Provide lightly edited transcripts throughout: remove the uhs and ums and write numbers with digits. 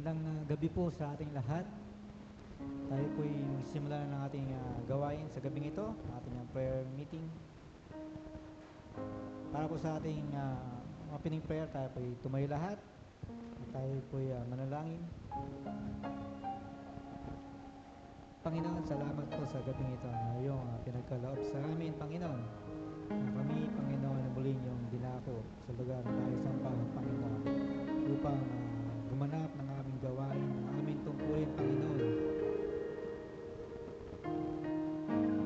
Magandang gabi po sa ating lahat. Tayo po'y magsisimula na ng ating gawain sa gabing ito, ating prayer meeting. Para po sa ating opening prayer, tayo po'y tumayo lahat. Tayo po'y manalangin. Panginoon, salamat po sa gabing ito na iyong pinagkaloob sa amin, Panginoon. Na kami, Panginoon, na muling yung dinako sa lugar ng tayo sambahan, Panginoon, upang gumanap ng aming gawain, ng aming tungkulin, Panginoon.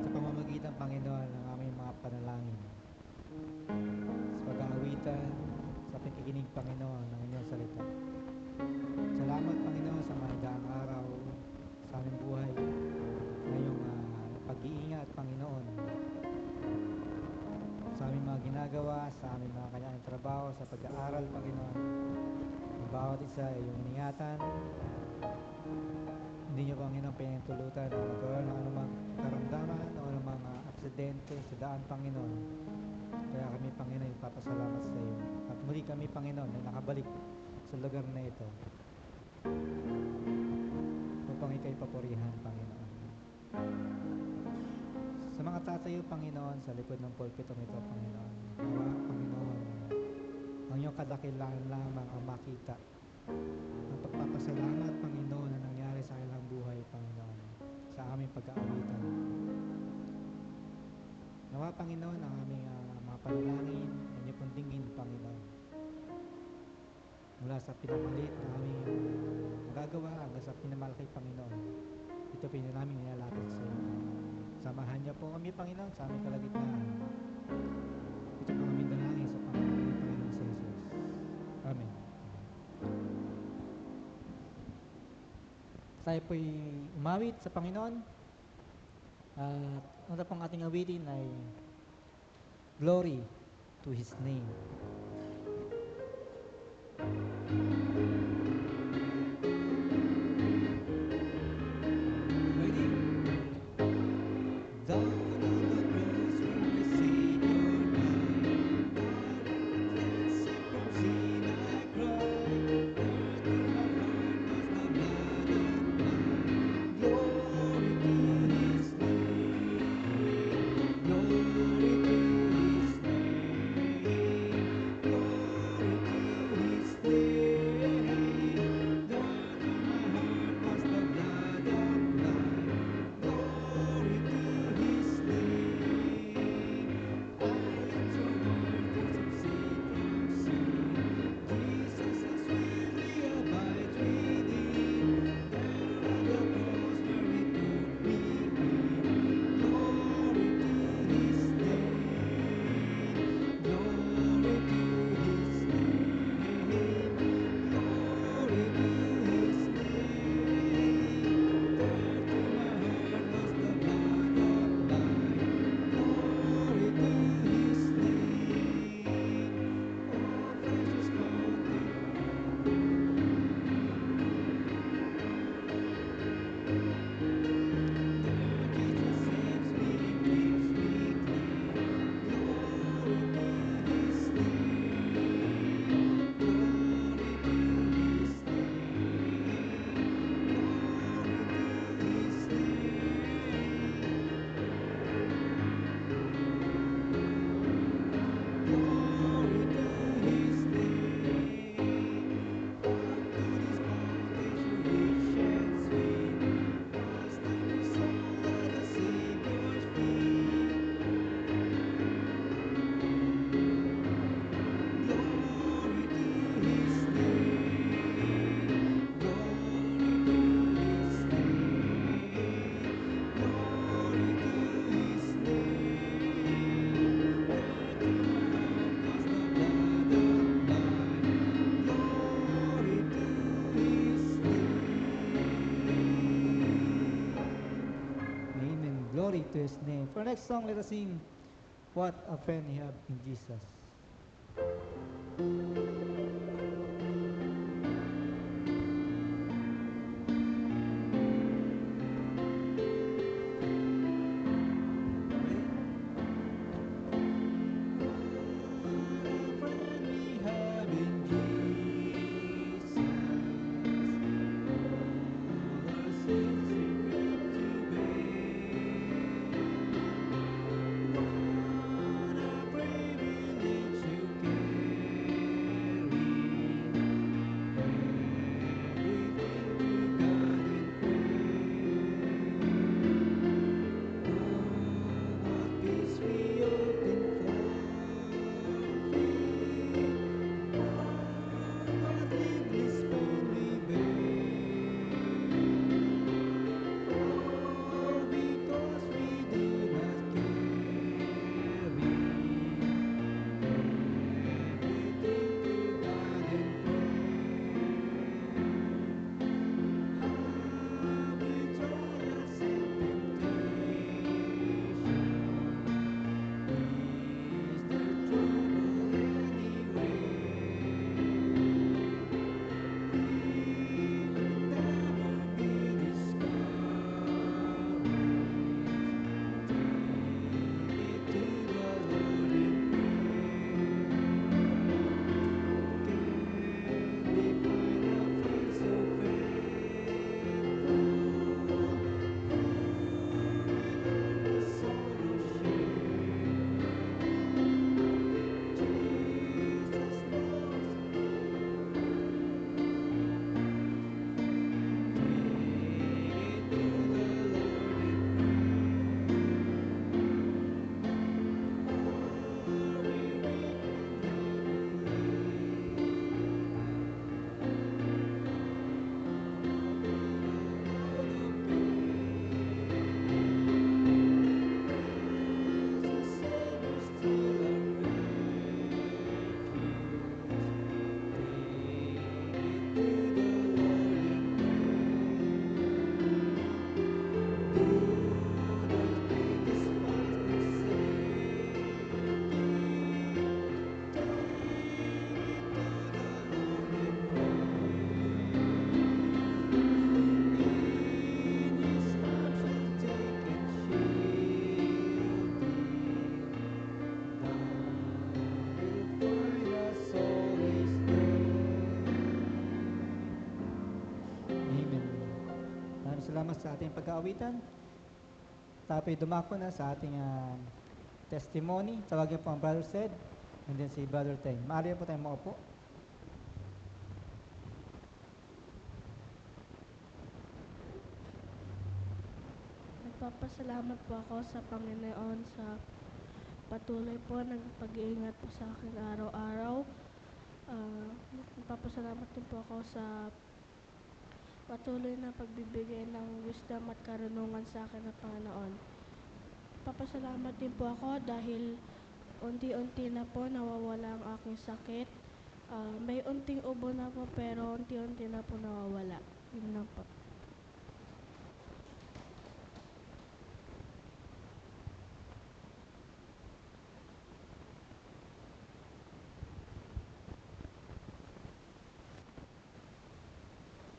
Sa pamamagitan, Panginoon, ng aming mga panalangin. Sa pag-aawitan, sa pakikinig, Panginoon, ng inyong salita. Salamat, Panginoon, sa mga daang araw sa aming buhay, na iyong pag-iingat, Panginoon, sa aming mga ginagawa, sa aming mga kanyang trabaho, sa pag-aaral, Panginoon. Ang bawat isa ay iyong iningatan. Hindi niyo, Panginoon, pinahintulutan na magkaroon ng anumang karamdaman o anumang aksidente sa daan, Panginoon. Kaya kami, Panginoon, ipapasalamat sa iyo. At muli kami, Panginoon, ay nakabalik sa lugar na ito upang ika'y papurihan, Panginoon. Sa mga tatayo, Panginoon, sa likod ng pulpitong ito, Panginoon, nawa, Panginoon, ang iyong kadakilaan lamang ang makita. Ang pagpapasalamat, Panginoon, na nangyari sa kanilang buhay, Panginoon, sa aming pag-aawitan. Nawa, Panginoon, ang aming mga panalangin, ang iyong pong dinggin, Panginoon. Mula sa pinamaliit na aming magagawa hanggang sa pinamalaki, Panginoon. Ito namin nilalapit sa iyo. Samahan niyo po kami, Panginoon, sa aming kalagitnaan. Ito po aming dalangin sa Panginoon ng Panginoon sa Jesus. Amen. Tayo po'y umawit sa Panginoon. At una pong ating awitin ay Glory to His Name. Glory to His name. For our next song, let us sing What a Friend We Have in Jesus. Amen. Maraming salamat sa ating pag-aawitan. Tapoy dumako na sa ating testimony. Tawagin po ang Brother Sed and then si Brother Teng. Maaari po tayong maupo. Nagpapasalamat po ako sa Panginoon sa patuloy po ng pag-iingat po sa akin araw-araw. Nagpapasalamat din po ako sa patuloy na pagbibigay ng wisdom at karunungan sa akin ng Panginoon. Nagpapasalamat din po ako dahil unti-unti na po nawawala ang aking sakit. May unting ubo na po pero unti-unti na po nawawala. Yun lang po.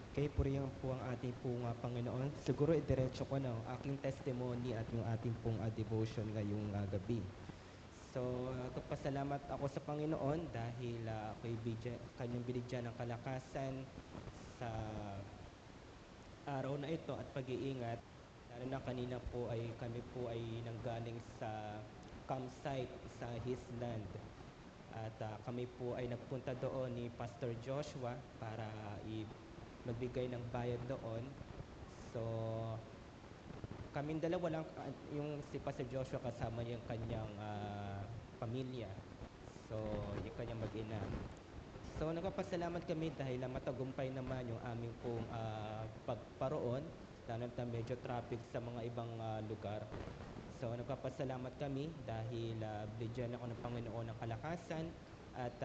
Okay, purihan po ang ating pong Panginoon. Siguro idiretso ko na ang aking testimony at yung ating pong devotion ngayong gabi. So, nagpasalamat ako sa Panginoon dahil ako'y kanyang binigyan ng kalakasan sa araw na ito at pag-iingat. Lalo na kanina po ay kami po ay nanggaling sa campsite sa His Land. At kami po ay nagpunta doon ni Pastor Joshua para magbigay ng bayad doon. So, kaming dalawa lang, yung si Pastor Joshua kasama yung kanyang pamilya. So, yung kanyang mag-ina. So, nagpapasalamat kami dahil matagumpay naman yung aming pong pagparoon. Lalo na medyo traffic sa mga ibang lugar. So, nagpapasalamat kami dahil binigyan ako ng Panginoon ng kalakasan at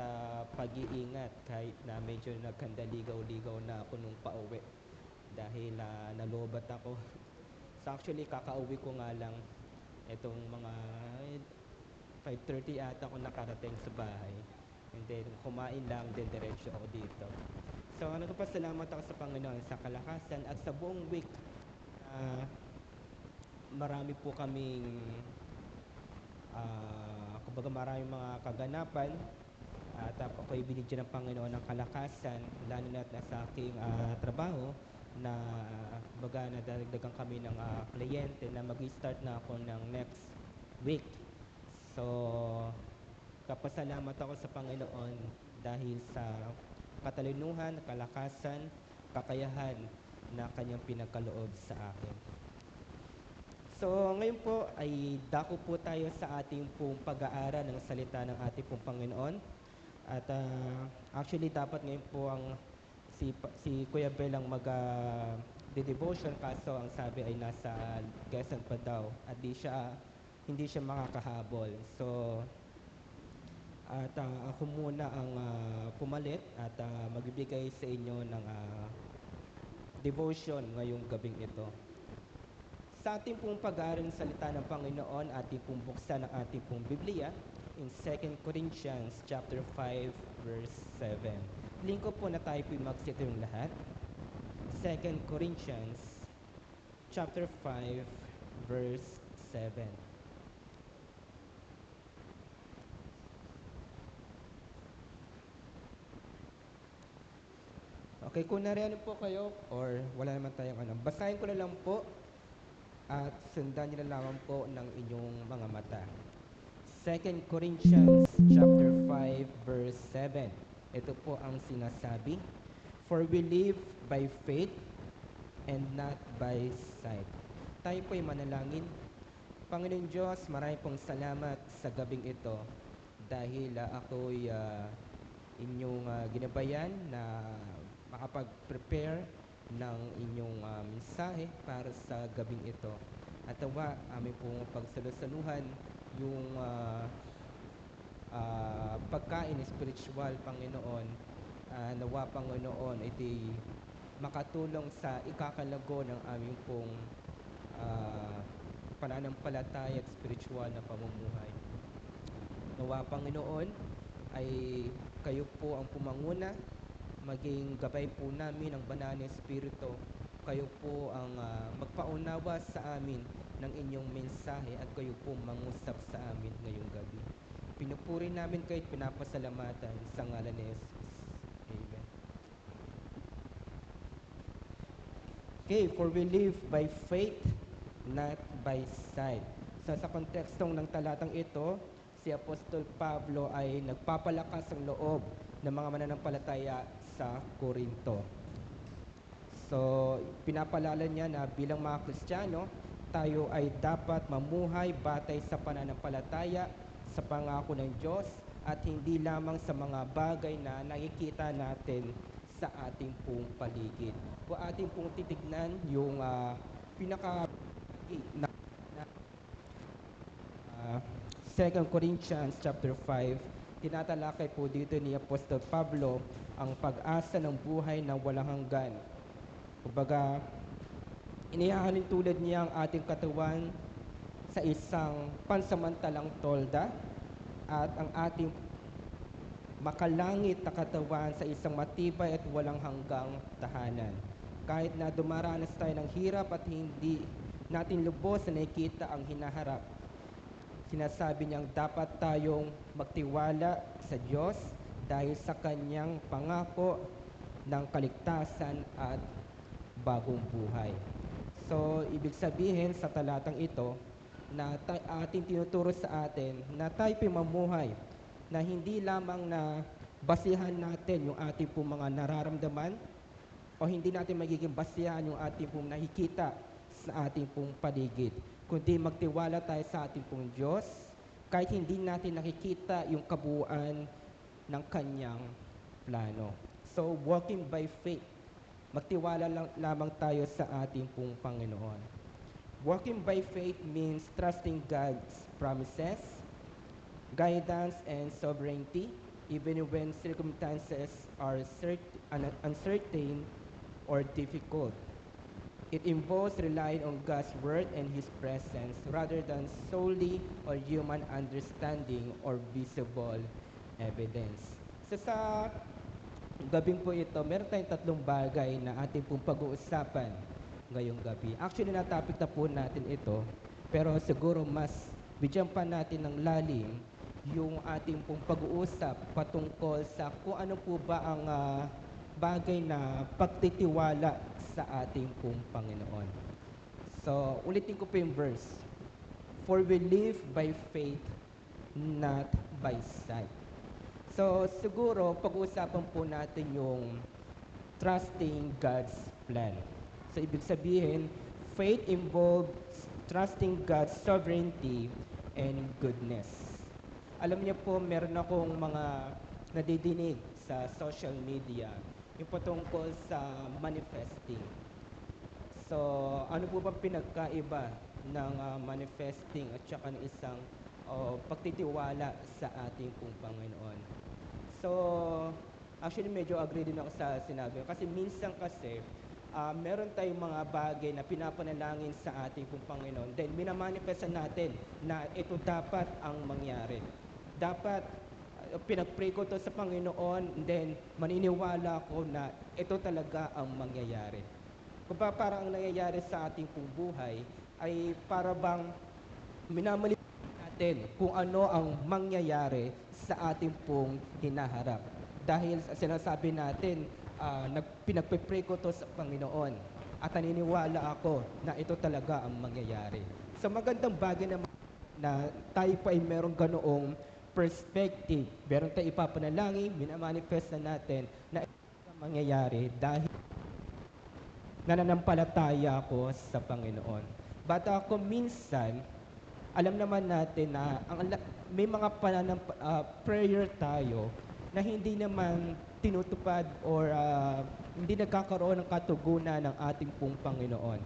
pag-iingat kahit na medyo nagkandaligaw-ligaw na ako nung pauwi dahil nalobat ako. So actually kakauwi ko nga lang itong mga 5:30 ata ako nakarating sa bahay and then kumain lang then diretso ako dito. So nagpapasalamat ako sa Panginoon sa kalakasan at sa buong week marami po kaming kumbaga maraming mga kaganapan. At ako'y binigyan ng Panginoon ng kalakasan, lalo na sa aking trabaho, na baga nadagdagan kami ng kliyente na mag-start na ako ng next week. So, kapasalamat ako sa Panginoon dahil sa katalinuhan, kalakasan, kakayahan na kanyang pinagkaloob sa akin. So, ngayon po ay dako po tayo sa ating pong pag-aaral ng salita ng ating pong Panginoon. At actually, dapat ngayon po ang si Kuya Bel ang mag-devotion kaso ang sabi ay nasa Quezon pa daw at hindi siya makakahabol. So, at ako muna ang pumalit at magbibigay sa inyo ng devotion ngayong gabing ito. Sa ating pong pag-aaral ng salita ng Panginoon, ating pong buksan ang ating pong Biblia in 2 Corinthians chapter 5 verse 7. Hiling ko po na tayo po magsito yung lahat. 2 Corinthians chapter 5 verse 7. Okay, kung nariyan po kayo or wala naman tayong basahin ko na lang po at sundan niyo na lamang po ng inyong mga mata. 2 Corinthians chapter 5 verse 7. Ito po ang sinasabi, "For we live by faith and not by sight." Tayo po ay manalangin. Panginoon Diyos, maraming pong salamat sa gabing ito dahil ako'y inyong ginabayan na makapag-prepare ng inyong mensahe para sa gabing ito. At nawa, aming pong pagsalusaluhan yung pagkain spiritual, Panginoon. Nawa, Panginoon, ito'y makatulong sa ikakalago ng aming pong pananampalataya at spiritual na pamumuhay. Nawa, Panginoon, ay kayo po ang pumanguna, maging gabay po namin ang banal na Espiritu. Kayo po ang magpaunawa sa amin ng inyong mensahe at kayo po mangusap sa amin ngayong gabi. Pinupuri namin kayo at pinapasalamatan sa ngalan ni Jesus. Amen. Okay, for we live by faith, not by sight. So sa kontekstong ng talatang ito, si Apostol Pablo ay nagpapalakas ang loob ng mga mananampalataya sa Korinto. So, pinapalala niya na bilang mga Kristiyano, tayo ay dapat mamuhay batay sa pananampalataya sa pangako ng Diyos at hindi lamang sa mga bagay na nakikita natin sa ating pong paligid. Kung ating pong titignan yung pinaka na 2 Corinthians chapter 5, tinatalakay po dito ni Apostol Pablo ang pag-asa ng buhay na walang hanggan. Kumbaga, inihahalin tulad niya ang ating katawan sa isang pansamantalang tolda at ang ating makalangit na katawan sa isang matibay at walang hanggang tahanan. Kahit na dumaranas tayo ng hirap at hindi natin lubos na nakikita ang hinaharap, sinasabi niyang dapat tayong magtiwala sa Diyos dahil sa kanyang pangako ng kaligtasan at bagong buhay. So, ibig sabihin sa talatang ito na ating tinuturo sa atin na tayo mamuhay na hindi lamang na basihan natin yung ating pong mga nararamdaman o hindi natin magiging basihan yung ating pong nakikita sa ating pong paligid, kundi magtiwala tayo sa ating pong Diyos kahit hindi natin nakikita yung kabuuan ng kanyang plano. So, walking by faith, magtiwala lamang tayo sa ating pong Panginoon. Walking by faith means trusting God's promises, guidance, and sovereignty, even when circumstances are uncertain or difficult. It involves relying on God's word and His presence rather than solely on human understanding or visible evidence. So sa gabing po ito, meron tayong tatlong bagay na ating pong pag-uusapan ngayong gabi. Actually, na-topic na po natin ito, pero siguro mas bigyan pa natin ng lalim yung ating pong pag-uusap patungkol sa kung ano po ba ang bagay na pagtitiwala sa ating pong Panginoon. So, ulitin ko po yung verse. For we live by faith, not by sight. So, siguro, pag-uusapan po natin yung trusting God's plan. So, ibig sabihin, faith involves trusting God's sovereignty and goodness. Alam niyo po, meron akong mga nadidinig sa social media yung patungkol sa manifesting. So, ano po bang pinagkaiba ng manifesting at saka ng isang pagtitiwala sa ating pong Panginoon? So, actually medyo agree din ako sa sinabi. Kasi minsan kasi, meron tayong mga bagay na pinapanalangin sa ating pong Panginoon. Then, minamanifestan natin na ito dapat ang mangyari. Dapat, pinag-pray ko to sa Panginoon, then maniniwala ko na ito talaga ang mangyayari. Kung parang ang nangyayari sa ating pong buhay, ay para bang minamanifest natin kung ano ang mangyayari sa ating pong hinaharap. Dahil sinasabi natin, pinagpe-pray ko to sa Panginoon at naniniwala ako na ito talaga ang mangyayari. So magandang bagay naman na tayo pa ay merong ganoong perspective. Meron tayo ipapanalangin, minamanifest na natin na ito ang mangyayari dahil nananampalataya ako sa Panginoon. But ako minsan, alam naman natin na may mga prayer tayo na hindi naman tinutupad or hindi nagkakaroon ng katugunan ng ating pong Panginoon.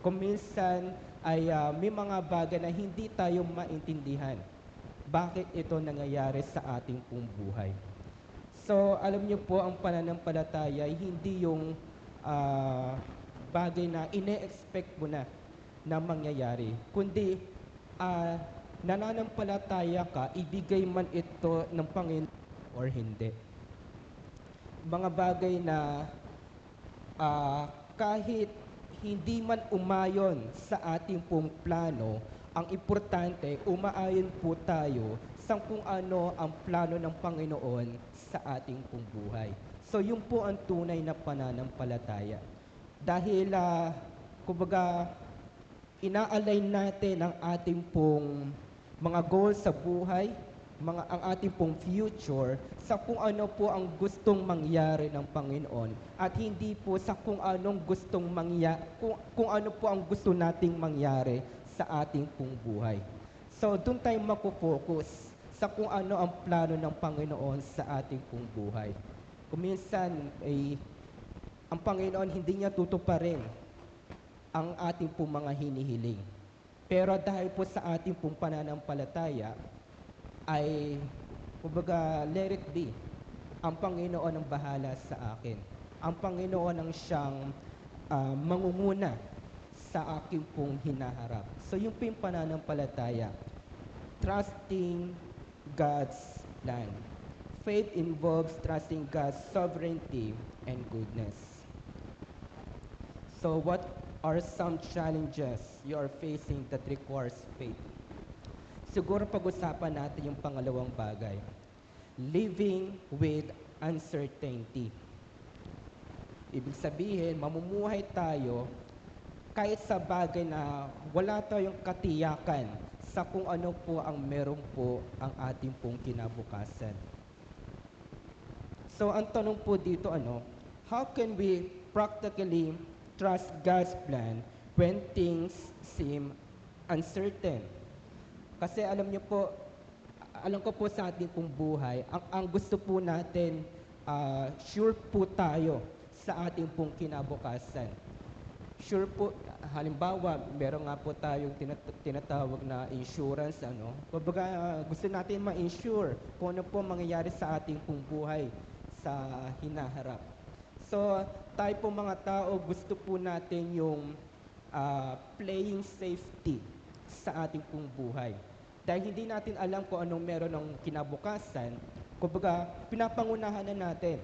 Kung minsan ay may mga bagay na hindi tayo maintindihan bakit ito nangyayari sa ating pong buhay. So, alam niyo po, ang pananampalataya ay hindi yung bagay na ine-expect mo na mangyayari, kundi nananampalataya ka, ibigay man ito ng Panginoon or hindi. Mga bagay na kahit hindi man umayon sa ating pong plano, ang importante, umaayon po tayo sa kung ano ang plano ng Panginoon sa ating pong buhay. So, yun po ang tunay na pananampalataya. Dahil, kumbaga, ina-align natin ang ating pong mga goals sa buhay, ang ating pong future sa kung ano po ang gustong mangyari ng Panginoon at hindi po sa kung anong gustong kung ano po ang gusto nating mangyari sa ating pong buhay. So, doon tayo makupokus sa kung ano ang plano ng Panginoon sa ating pong buhay. Kung minsan, ang Panginoon hindi niya tutuparin ang ating pong mga hinihiling. Pero dahil po sa ating pong pananampalataya, ay, kumbaga, let it be. Ang Panginoon ang bahala sa akin. Ang Panginoon ang siyang mangunguna sa aking pong hinaharap. So, yung po yung pananampalataya. Trusting God's plan. Faith involves trusting God's sovereignty and goodness. So, what are some challenges you are facing that requires faith? Siguro pag-usapan natin yung pangalawang bagay. Living with uncertainty. Ibig sabihin, mamumuhay tayo kahit sa bagay na wala tayong katiyakan sa kung ano po ang meron po ang ating pong kinabukasan. So, ang tanong po dito, how can we practically trust God's plan when things seem uncertain? Kasi alam ko po sa ating pong buhay, ang gusto po natin, sure po tayo sa ating pong kinabukasan. Sure po, halimbawa, meron nga po tayong tinatawag na insurance, Kumbaga, gusto natin ma-insure kung ano po mangyayari sa ating pong buhay sa hinaharap. So, tayo po mga tao, gusto po natin yung playing safety sa ating pong buhay. Dahil hindi natin alam kung anong meron ng kinabukasan, kumbaga, pinapangunahan na natin.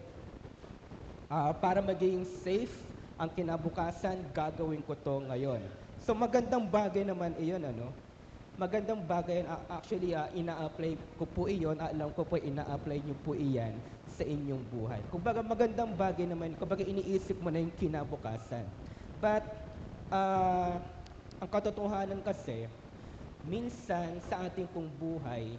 Para maging safe ang kinabukasan, gagawin ko to ngayon. So magandang bagay naman iyon, magandang bagay yan. Actually, ina-apply ko po iyon. Alam ko po, ina-apply niyo po iyan sa inyong buhay. Kumbaga, magandang bagay naman. Kumbaga, iniisip mo na yung kinabukasan. But, ang katotohanan kasi, minsan sa ating pong buhay,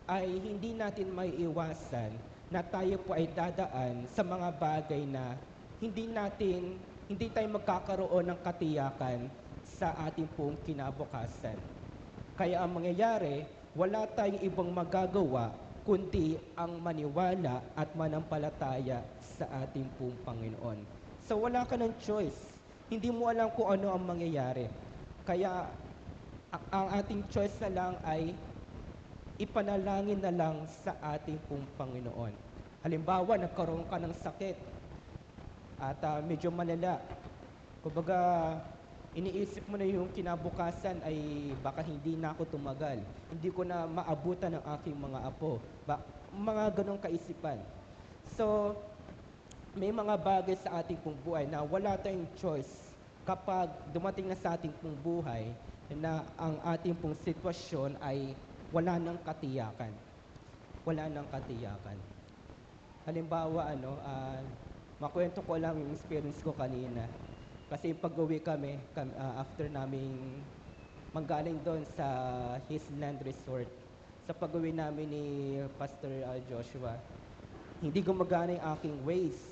ay hindi natin may iwasan na tayo po ay dadaan sa mga bagay na hindi tayo magkakaroon ng katiyakan sa ating pong kinabukasan. Kaya ang mangyayari, wala tayong ibang magagawa kundi ang maniwala at manampalataya sa ating pong Panginoon. So wala ka ng choice. Hindi mo alam kung ano ang mangyayari. Kaya ang ating choice na lang ay ipanalangin na lang sa ating pong Panginoon. Halimbawa, nagkaroon ka ng sakit at medyo malala. Kumbaga, iniisip mo na yung kinabukasan ay baka hindi na ako tumagal. Hindi ko na maabutan ng aking mga apo. Mga ganong kaisipan. So, may mga bagay sa ating pong buhay na wala tayong choice kapag dumating na sa ating pong buhay na ang ating pong sitwasyon ay wala ng katiyakan. Wala ng katiyakan. Halimbawa, makwento ko lang yung experience ko kanina. Kasi pag-uwi kami, after naming manggaling doon sa Hisland Resort, sa pag-uwi namin ni Pastor Joshua, hindi gumagana yung aking Waze.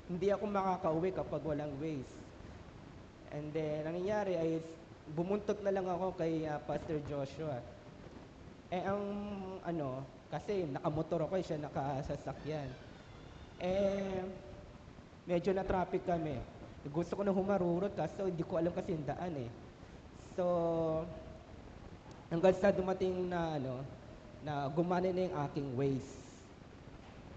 Hindi ako makakauwi kapag walang Waze. And then, ang nangyari ay bumuntot na lang ako kay Pastor Joshua. Kasi nakamotor ako, siya nakasasakyan. Medyo na-traffic kami. Gusto ko na humarurot kaso hindi ko alam kasi yung daan eh. So, hanggang sa dumating na gumana na yung aking Waze.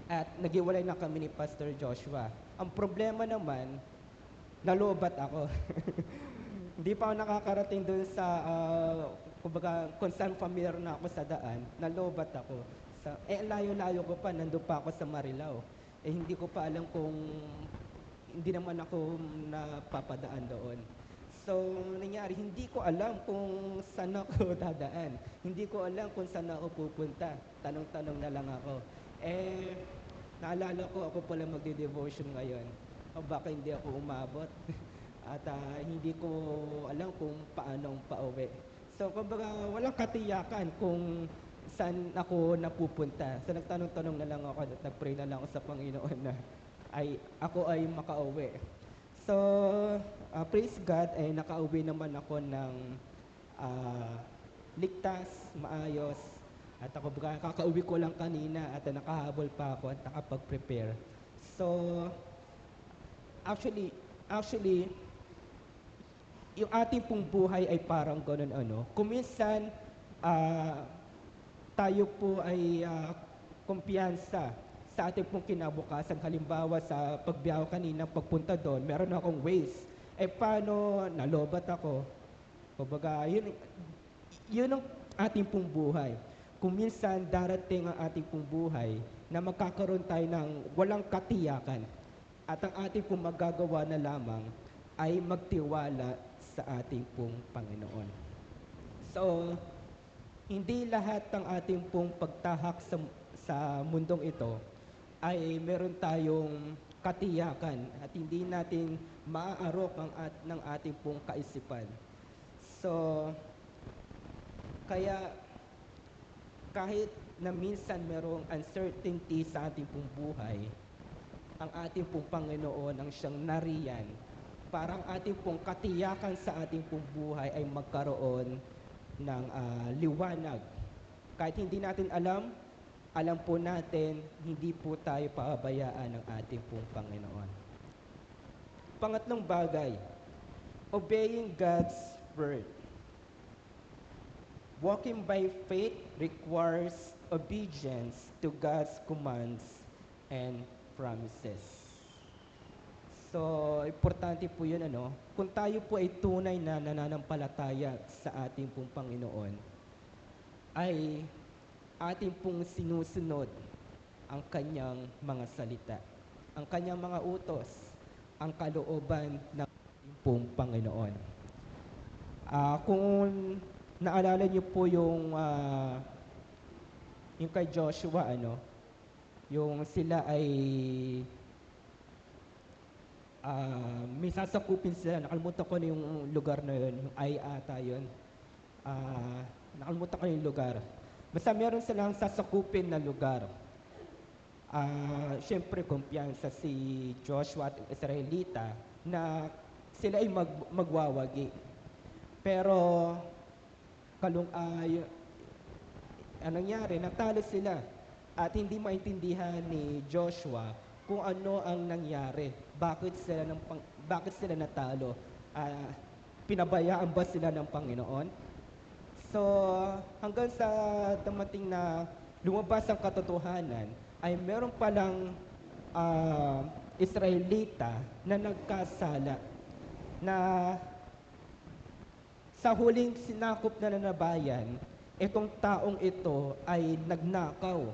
At nagiwalay na kami ni Pastor Joshua. Ang problema naman, nalobat ako. Hindi pa ako nakakarating doon sa, kumbaga, kung saan familiar na ako sa daan, nalobat ako. Layo-layo ko pa, nandun pa ako sa Marilao. Hindi ko pa alam kung, hindi naman ako napapadaan doon. So, nangyari, hindi ko alam kung saan ako dadaan. Hindi ko alam kung saan ako pupunta. Tanong-tanong na lang ako. Naalala ko, ako pala magde-devotion ngayon. Baka hindi ako umabot. At hindi ko alam kung paano pauwi. So, kumbaga, walang katiyakan kung saan ako napupunta. So, nagtanong-tanong na lang ako at nag-pray na lang ako sa Panginoon na ako ay makauwi. So, praise God, nakauwi naman ako ng ligtas, maayos. At ako, kakauwi ko lang kanina at nakahabol pa ako at nakapag-prepare. So, actually, yung ating pong buhay ay parang ganun Kung minsan, tayo po ay kumpiyansa sa ating pong kinabukasan. Halimbawa, sa pagbiyahe kanina, pagpunta doon, meron akong Waze. Paano nalobat ako? Kumbaga, yun ang ating pong buhay. Kung minsan darating ang ating pong buhay na magkakaroon tayo ng walang katiyakan at ang ating pong magagawa na lamang ay magtiwala sa ating pong Panginoon. So, hindi lahat ng ating pong pagtahak sa mundong ito ay meron tayong katiyakan at hindi natin maaarok ng ating pong kaisipan. So, kaya kahit na minsan merong uncertainty sa ating pong buhay, ang ating pong Panginoon ang siyang nariyan para ang ating pong katiyakan sa ating pong buhay ay magkaroon ng liwanag. Kahit hindi natin alam po natin, hindi po tayo paabayaan ng ating pong Panginoon. Pangatlong bagay, obeying God's word. Walking by faith requires obedience to God's commands and promises. So, importante po yun, Kung tayo po ay tunay na nananampalataya sa ating pong Panginoon, ay ating pong sinusunod ang kanyang mga salita, ang kanyang mga utos, ang kalooban ng ating pong Panginoon. Kung naalala niyo po yung kay Joshua, yung sila ay may sasakupin sila. Nakalimutan ko na yung lugar na yun, yung Ai ata yun. Nakalimutan ko na yung lugar. Basta meron silang sasakupin na lugar. Siyempre, kumpiyansa si Joshua at Israelita na sila ay magwawagi. Pero, anong nangyari? Natalo sila at hindi maintindihan ni Joshua kung ano ang nangyari. Bakit sila natalo? Pinabayaan ba sila ng Panginoon? So, hanggang sa dumating na lumabas ang katotohanan, ay meron palang Israelita na nagkasala na sa huling sinakop na bayan, itong taong ito ay nagnakaw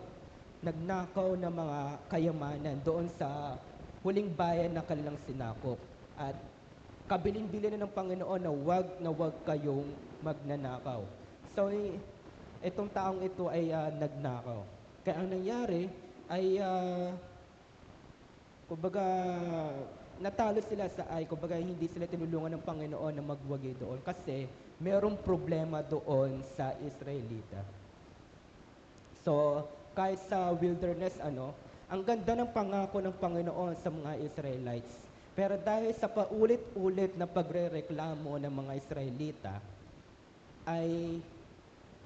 ng mga kayamanan doon sa huling bayan na kanilang sinakop. At kabilin-bilin na ng Panginoon na wag kayong magnanakaw. So, itong taong ito ay nagnakaw. Kaya ang nangyari ay, kumbaga, natalo sila kumbaga hindi sila tinulungan ng Panginoon na magwagi doon kasi merong problema doon sa Israelita. So, kahit sa wilderness, ang ganda ng pangako ng Panginoon sa mga Israelites. Pero dahil sa paulit-ulit na pagrereklamo ng mga Israelita, ay,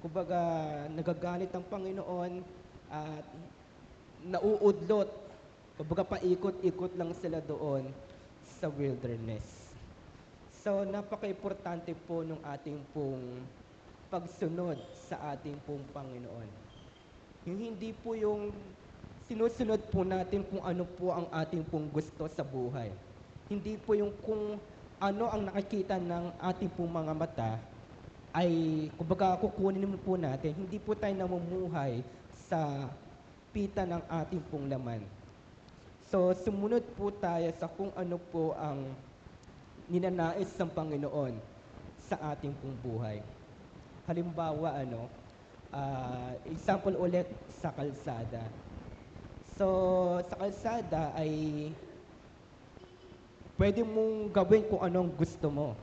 kumbaga, nagagalit ang Panginoon at nauudlot. Kumbaga, paikot-ikot lang sila doon sa wilderness. So, napaka-importante po ng ating pong pagsunod sa ating pong Panginoon. Yung hindi po yung sinusunod po natin kung ano po ang ating pong gusto sa buhay. Hindi po yung kung ano ang nakikita ng ating pong mga mata ay, kumbaga, kukunin po natin. Hindi po tayo namumuhay sa pita ng ating pong laman. So, sumunod po tayo sa kung ano po ang ninanais ng Panginoon sa ating pong buhay. Halimbawa, example ulit sa kalsada. So, sa kalsada ay pwede mong gawin kung anong gusto mo.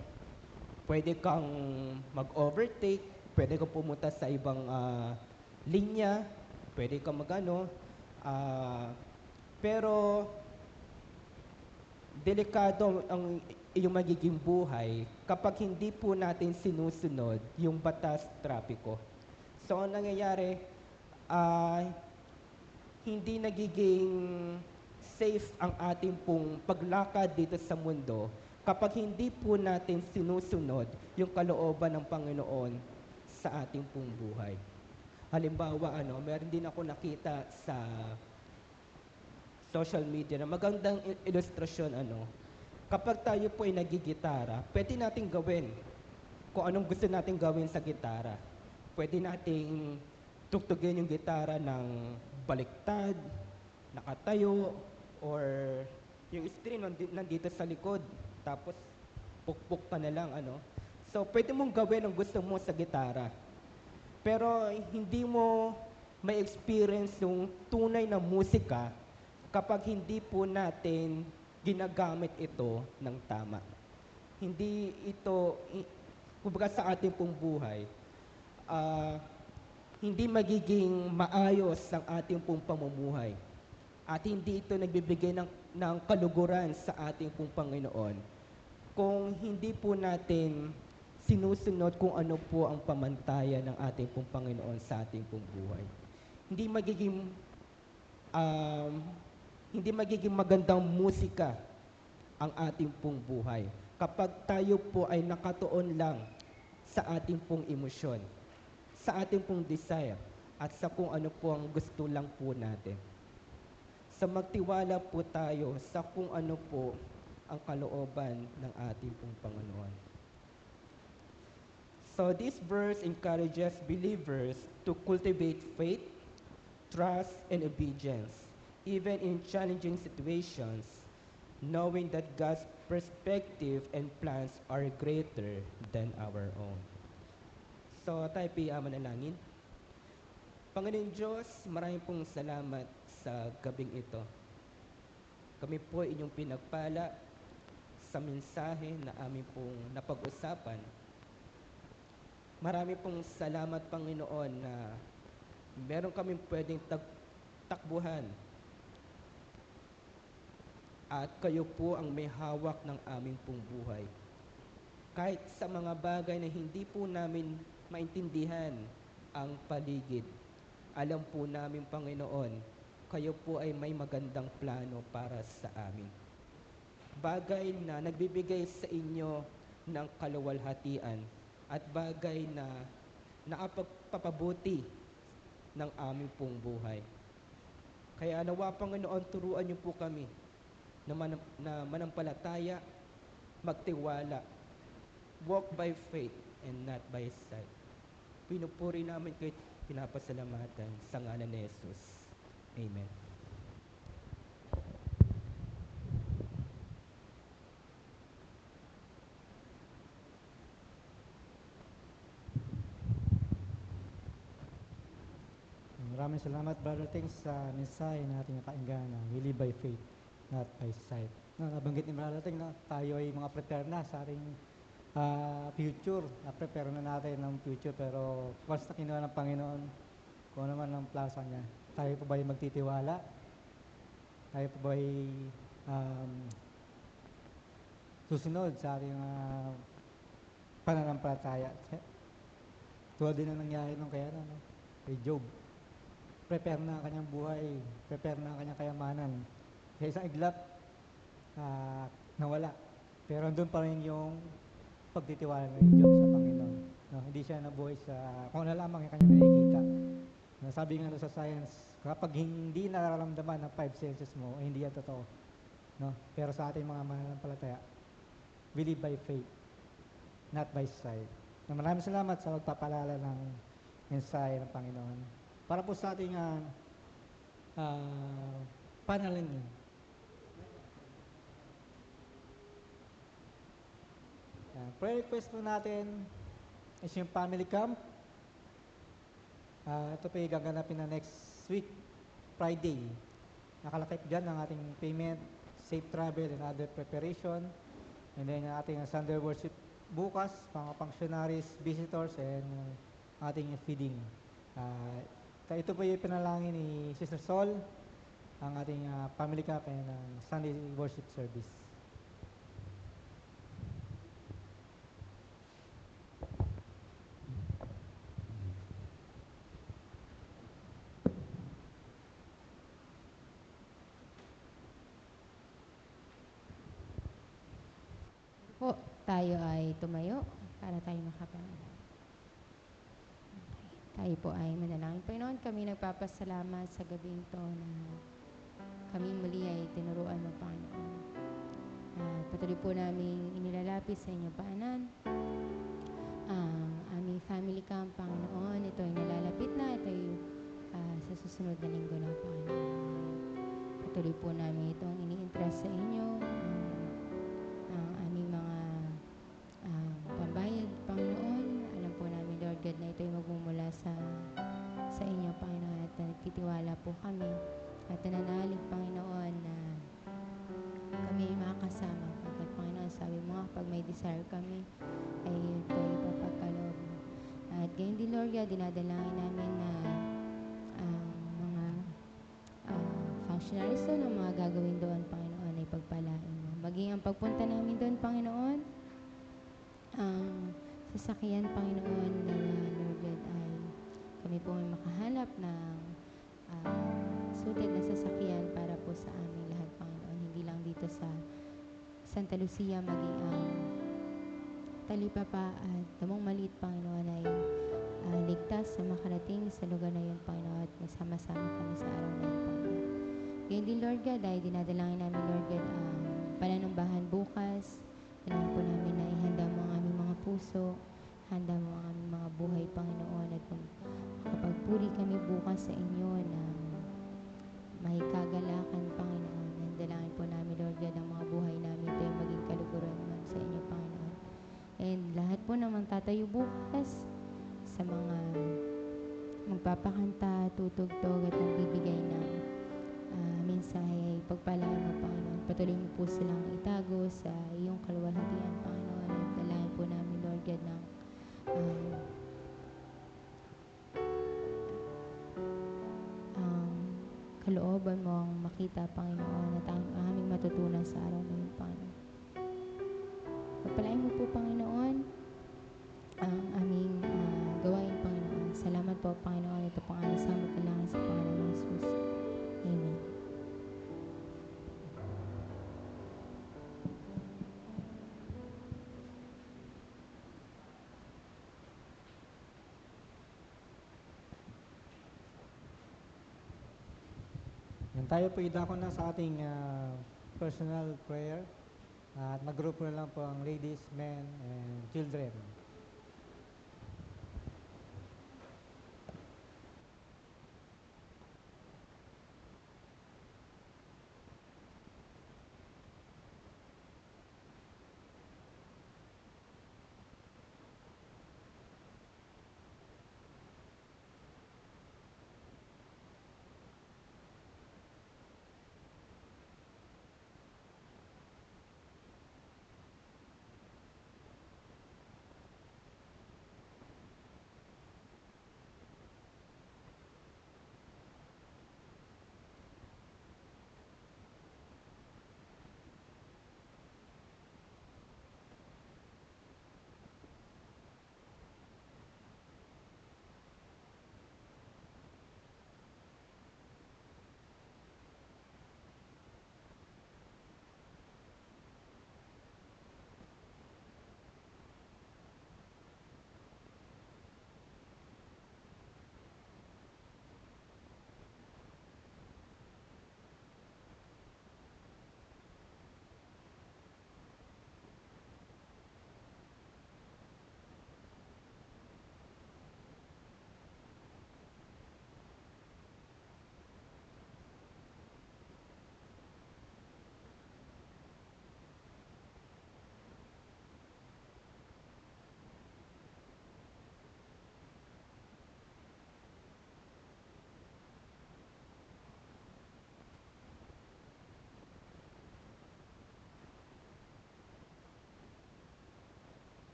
Pwede kang mag-overtake, pwede kang pumunta sa ibang linya, pwede kang pero delikado ang iyong magiging buhay kapag hindi po natin sinusunod yung batas trapiko. So, ang nangyayari, hindi nagiging safe ang ating pong paglakad dito sa mundo kapag hindi po natin sinusunod yung kalooban ng Panginoon sa ating pong buhay. Halimbawa, meron din ako nakita sa social media na magandang ilustrasyon, kapag tayo po ay nagigitara, pwede nating gawin kung anong gusto nating gawin sa gitara. Pwede nating tugtugin yung gitara ng baliktad, nakatayo, or yung string nandito sa likod, tapos pukpuk ka na lang, So, pwede mong gawin ang gusto mo sa gitara. Pero hindi mo may experience yung tunay na musika kapag hindi po natin ginagamit ito ng tama. Hindi ito, kumbaga sa ating pong buhay, hindi magiging maayos ang ating pong pamumuhay. At hindi ito nagbibigay ng kaluguran sa ating pong Panginoon kung hindi po natin sinusunod kung ano po ang pamantayan ng ating pong Panginoon sa ating pong buhay. Hindi magiging magandang musika ang ating pong buhay kapag tayo po ay nakatuon lang sa ating pong emosyon, sa ating pong desire, at sa kung ano po ang gusto lang po natin. Sa magtiwala po tayo sa kung ano po ang kalooban ng ating pong Panginoon. So this verse encourages believers to cultivate faith, trust, and obedience, even in challenging situations, knowing that God's perspective and plans are greater than our own. So tayo po manalangin. Panginoon Diyos, maraming pong salamat sa gabing ito. Kami po ay inyong pinagpala sa mensahe na amin pong napag-usapan. Marami pong salamat, Panginoon, na meron kaming pwedeng takbuhan. At kayo po ang may hawak ng aming pong buhay. Kahit sa mga bagay na hindi po namin maintindihan ang paligid, alam po namin, Panginoon, kayo po ay may magandang plano para sa amin. Bagay na nagbibigay sa inyo ng kaluwalhatian at bagay na nakapagpapabuti ng aming pong buhay. Kaya nawa, Panginoon, turuan niyo po kami na manampalataya, magtiwala, walk by faith and not by sight. Pinupuri namin kayo, pinapasalamatan sa ngalan ni Jesus. Amen. Maraming salamat, Brother Tings, sa mensahe na ating nakainggan na we live by faith, not by sight. Nabanggit ni Brother Tings na tayo ay mga prepare na sa ating future. Na-prepare na natin ng future, pero once na kinuha ng Panginoon, kung ano man ang plasa niya, tayo pa ba'y magtitiwala? Tayo pa ba'y susunod sa ating pananampalataya? Tulad din ang nangyari nung kay Job. Prepare na ang kanyang buhay, prepare na ang kanyang kayamanan. Sa isang iglap, nawala. Pero andun pa rin yung pagtitiwala ni Job sa Panginoon. No, hindi siya nabuhay sa kung ano lamang yung kanyang nakikita. No, sabi nga sa science, kapag hindi nararamdaman ng 5 senses mo, hindi yan totoo. No? Pero sa ating mga mananampalataya, we live by faith, not by sight. No, maraming salamat sa magpapalala ng mensahe ng Panginoon. Para po sa ating panalangin. Prayer request po natin is yung family camp. Ito po yung gaganapin na next week, Friday. Nakalakip dyan ang ating payment, safe travel and other preparation. And then ating Sunday worship bukas, mga functionaries, visitors, and ating feeding. Ito po yung pinalangin ni Sister Sol, ang ating family camp and Sunday worship service. Po, tayo ay tumayo para tayo makapanalangin. Tayo po ay manalangin. Panginoon, kami nagpapasalamat sa gabing ito na kami muli ay tinuruan mo, Panginoon. Patuloy po namin inilalapit sa inyong paanan ang aming family camp, Panginoon. Ito ay nalalapit na. Ito ay sa susunod na linggo na, Panginoon. Patuloy po namin itong ini-entrust sa inyo. Ang aming mga pambayad, Panginoon. Alam po namin, Lord God, na ito ay magmumula sa inyo, Panginoon. At nagtitiwala po kami at nananalig, Panginoon, na kami ay makakasama. Pagkat, Panginoon, sabi mo nga, pag may desire kami, ay ito ay ipapagkaloob mo. At gayon din, Lord God, dinadalangin namin na mga functionaries doon, ang mga gagawin doon, Panginoon, ay pagpalain mo. Maging ang pagpunta namin doon, Panginoon, ang sasakyan, Panginoon, na Lord God, ay kami po ay makahanap ng suited na sasakyan para po sa aming lahat, Panginoon. Hindi lang dito sa Santa Lucia, maging ang Talipapa at Damong Maliit, Panginoon, ay ligtas na makarating sa lugar na yun, Panginoon, at magsama-sama kami sa araw na yun, Panginoon. Ngayon din, Lord God, ay dinadalangin namin, Lord God, ang pananambahan bukas. Dalangin po namin na ihanda mo ang aming mga puso, handa mo ang aming mga buhay, Panginoon, at makapagpuri kami bukas sa inyo na may kagalakan, Panginoon. Dalangin po namin, Lord God, ang mga buhay namin ito ay maging po na magtatayo bukas, sa mga magpapakanta, tutugtog at nagbibigay ng mensahe ay pagpalaan mo, Panginoon. Patuloy mo po silang itago sa iyong kaluwalhatian, Panginoon. At dalayan po namin, Lord God, ng ang kalooban mo ang makita, Panginoon, at ang aming matutunan sa araw na yun, Panginoon. Pagpalain mo po, Panginoon, ang aming gawain, Panginoon. Salamat po, Panginoon. Ito pong aming samot na langit sa pangalan ng Jesus. Amen. Yan, tayo po idako na sa ating personal prayer. At mag-group na lang po ang ladies, men, and children.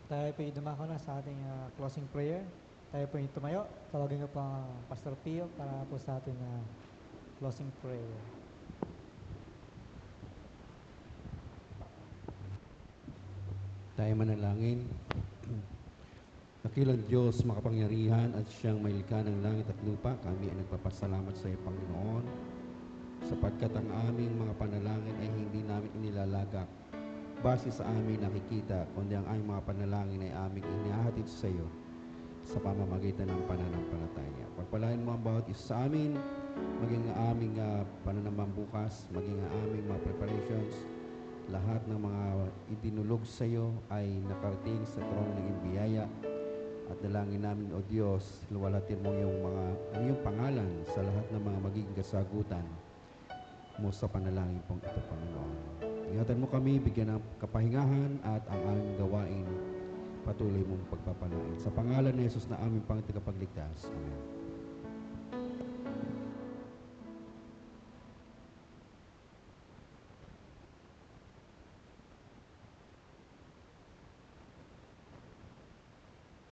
Tayo po dumako na sa ating closing prayer. Tayo po yung tumayo. Tawagin ko po ang Pastor Pio para po sa ating closing prayer. Tayo manalangin. Dakilang Diyos, makapangyarihan at siyang may likha ng langit at lupa, kami ay nagpapasalamat sa iyo, Panginoon, sapagkat ang aming mga panalangin ay hindi namin inilalagak base sa aming nakikita, kundi ang aming mga panalangin ay aming inihahatid sa iyo sa pamamagitan ng pananampalataya. Pagpalain mo ang bawat isa sa amin, maging ang aming pananambang bukas, maging ang aming mga preparations, lahat ng mga idinulog sa iyo ay nakarating sa trono ng biyaya. At dalangin namin, O Diyos, luwalhatin mo ang iyong pangalan sa lahat ng mga magiging kasagutan mo sa panalangin pong ito, Panginoon. Ingatan mo kami, bigyan ng kapahingahan at ang aming gawain patuloy mong pagpapalain. Sa pangalan ni Jesus na aming Panginoon tagapagligtas. Amen.